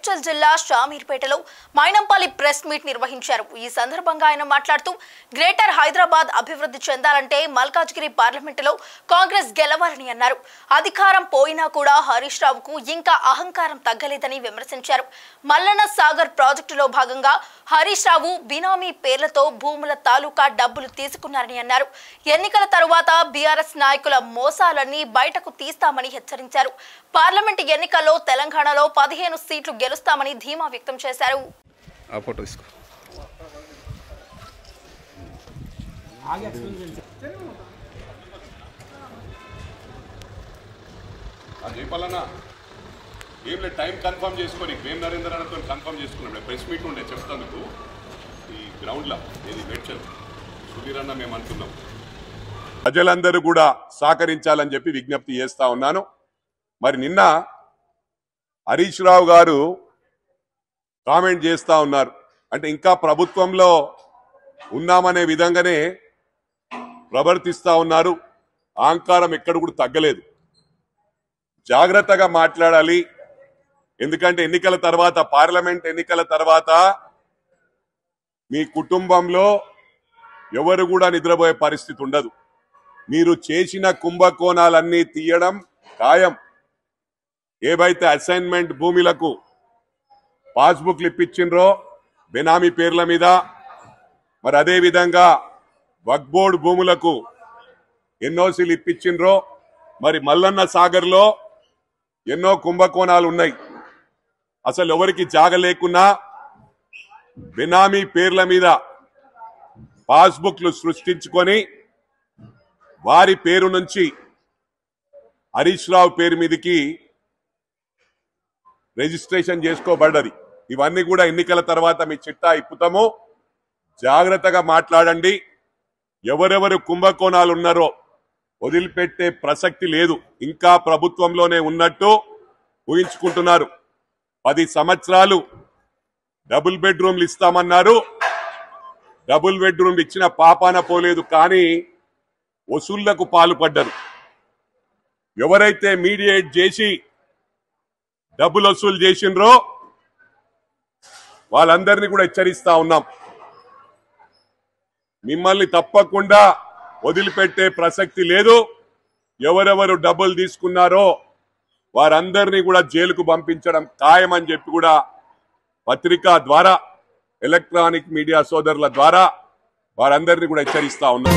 మేడ్చల్ జిల్లా షామీర్పేటలో Mynampally press meet నిర్వహించారు. ఈ సందర్భంగా ఆయన మాట్లాడుతూ గ్రేటర్ హైదరాబాద్ అభివృద్ధి చెందాలంటే మల్కాజ్గిరి పార్లమెంటులో కాంగ్రెస్ గెలవాలని అన్నారు. అధికారం పోయినా కూడా హరీష్ రావుకు ఇంకా అహంకారం తగ్గలేదని విమర్శించారు. మల్లన్న సాగర్ ప్రాజెక్టులో భాగంగా హరీష్ రావు బినామీ పేర్లతో భూముల తాలూకా డబ్బులు తీసుకున్నారని అన్నారు. ఎన్నికల తరువాత బీఆర్ఎస్ నాయకుల మోసాలన్నీ బయటకు తీస్తామని హెచ్చరించారు. పార్లమెంట్ ఎన్నికల్లో తెలంగాణలో 15 సీట్లు గెలుస్తామని ధీమా వ్యక్తం చేశారు. టైం కన్ఫర్మ్ చేసుకొని వేం నరేంద్ర అన్నతో కన్ఫర్మ్ చేసుకున్నాం. ప్రెస్ మీట్ ఉండే చెప్తాను ఈ గ్రౌండ్లో ఇది మేడ్చల్ సుధీరన్న మేము అనుకున్నాం. ప్రజలందరూ కూడా సహకరించాలని చెప్పి విజ్ఞప్తి చేస్తా ఉన్నాను. మరి నిన్న హరీష్ రావు గారు కామెంట్ చేస్తా ఉన్నారు. అంటే ఇంకా ప్రభుత్వంలో ఉన్నామనే విధంగానే ప్రవర్తిస్తా ఉన్నారు. అహంకారం ఎక్కడ కూడా తగ్గలేదు. జాగ్రత్తగా మాట్లాడాలి. ఎందుకంటే ఎన్నికల తర్వాత, పార్లమెంట్ ఎన్నికల తర్వాత మీ కుటుంబంలో ఎవరు కూడా నిద్రపోయే పరిస్థితి ఉండదు. మీరు చేసిన కుంభకోణాలన్నీ తీయడం ఖాయం. ఏవైతే అసైన్మెంట్ భూములకు పాస్బుక్లు ఇప్పించిండ్రో బెనామీ పేర్ల మీద, మరి అదే విధంగా వక్ఫ్ బోర్డు భూములకు ఎన్ఓసీలు ఇప్పించిండ్రో, మరి మల్లన్న సాగర్లో ఎన్నో కుంభకోణాలు ఉన్నాయి. అసలు ఎవరికి జాగ లేకున్నా బెనామీ పేర్ల మీద పాస్బుక్లు సృష్టించుకొని వారి పేరు నుంచి హరీష్ రావు పేరు మీదకి రిజిస్ట్రేషన్ చేసుకోబడ్డది. ఇవన్నీ కూడా ఎన్నికల తర్వాత మీ చిట్టా ఇప్పుతాము. జాగ్రత్తగా మాట్లాడండి. ఎవరెవరు కుంభకోణాలు ఉన్నారో వదిలిపెట్టే ప్రసక్తి లేదు. ఇంకా ప్రభుత్వంలోనే ఉన్నట్టు ఊహించుకుంటున్నారు. 10 సంవత్సరాలు డబుల్ బెడ్రూమ్లు ఇస్తామన్నారు. డబుల్ బెడ్రూమ్లు ఇచ్చిన పాపాన పోలేదు. కానీ వసూళ్లకు పాల్పడ్డారు. ఎవరైతే మీడియేట్ చేసి డబ్బులు వసూలు చేసిండ్రో వాళ్ళందరినీ కూడా హెచ్చరిస్తా ఉన్నాం. మిమ్మల్ని తప్పకుండా వదిలిపెట్టే ప్రసక్తి లేదు. ఎవరెవరు డబ్బులు తీసుకున్నారో వారందరినీ కూడా జైలుకు పంపించడం ఖాయమని చెప్పి కూడా పత్రికా ద్వారా, ఎలక్ట్రానిక్ మీడియా సోదరుల ద్వారా వారందరినీ కూడా హెచ్చరిస్తా ఉన్నాం.